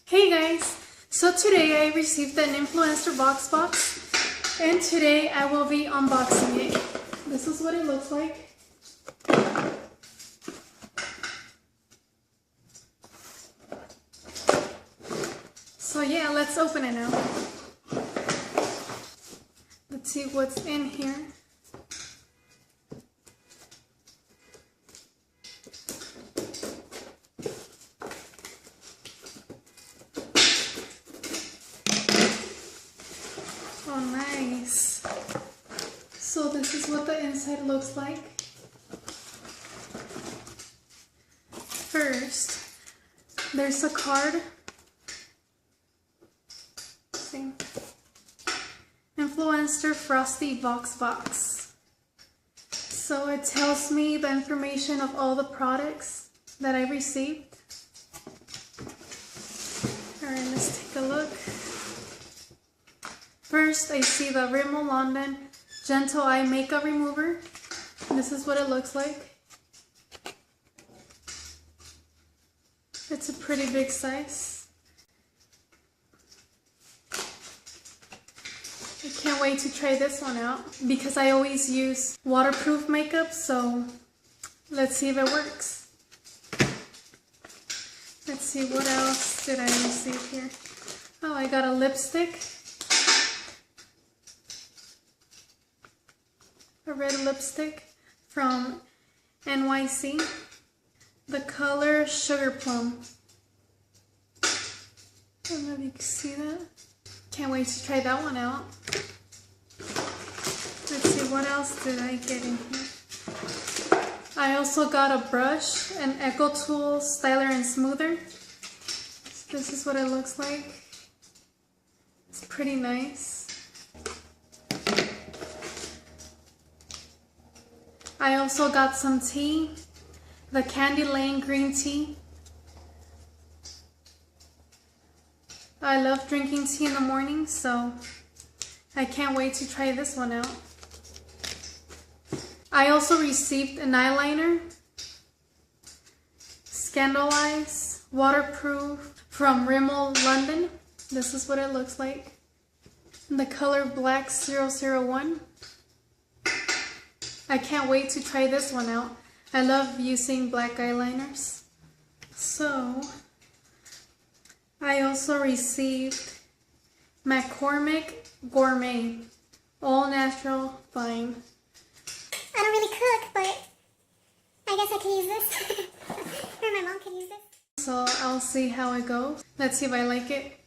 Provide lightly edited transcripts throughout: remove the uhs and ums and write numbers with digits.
Hey guys! So today I received an Influenster VOXBOX and today I will be unboxing it. This is what it looks like. So yeah, let's open it now. Let's see what's in here. Oh, nice. So this is what the inside looks like. First, there's a card. Let's see. Influenster Frosty VOXBOX. So it tells me the information of all the products that I received. Alright, let's take a look. First, I see the Rimmel London Gentle Eye Makeup Remover. This is what it looks like. It's a pretty big size. I can't wait to try this one out because I always use waterproof makeup, so let's see if it works. Let's see, what else did I receive here? Oh, I got a lipstick. A red lipstick from NYC. The color Sugar Plum. I don't know if you can see that. Can't wait to try that one out. Let's see, what else did I get in here? I also got a brush, an Echo Tool Styler and Smoother. This is what it looks like. It's pretty nice. I also got some tea, the Candy Lane green tea. I love drinking tea in the morning, so I can't wait to try this one out. I also received an eyeliner, Scandalize, waterproof from Rimmel London. This is what it looks like. The color Black 001. I can't wait to try this one out. I love using black eyeliners. So, I also received McCormick Gourmet All Natural Fine. I don't really cook, but I guess I could use this. Or my mom could use this. So, I'll see how it goes. Let's see if I like it.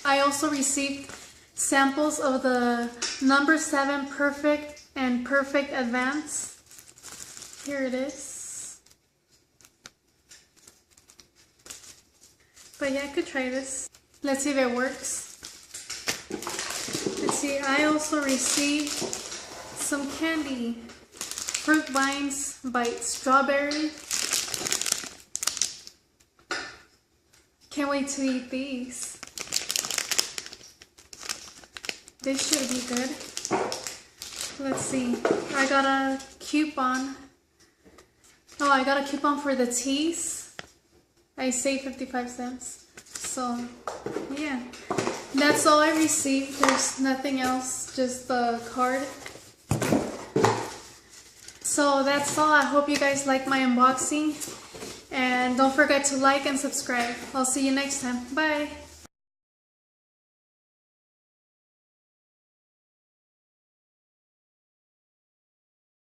I also received samples of the number 7 Perfect and Perfect Advance. Here it is. But yeah, I could try this. Let's see if it works. Let's see, I also received some candy. Fruit Vines Bite Strawberry. Can't wait to eat these. This should be good. Let's see. I got a coupon. Oh, I got a coupon for the teas. I saved 55 cents. So, yeah. That's all I received. There's nothing else, just the card. So that's all. I hope you guys like my unboxing. And don't forget to like and subscribe. I'll see you next time. Bye.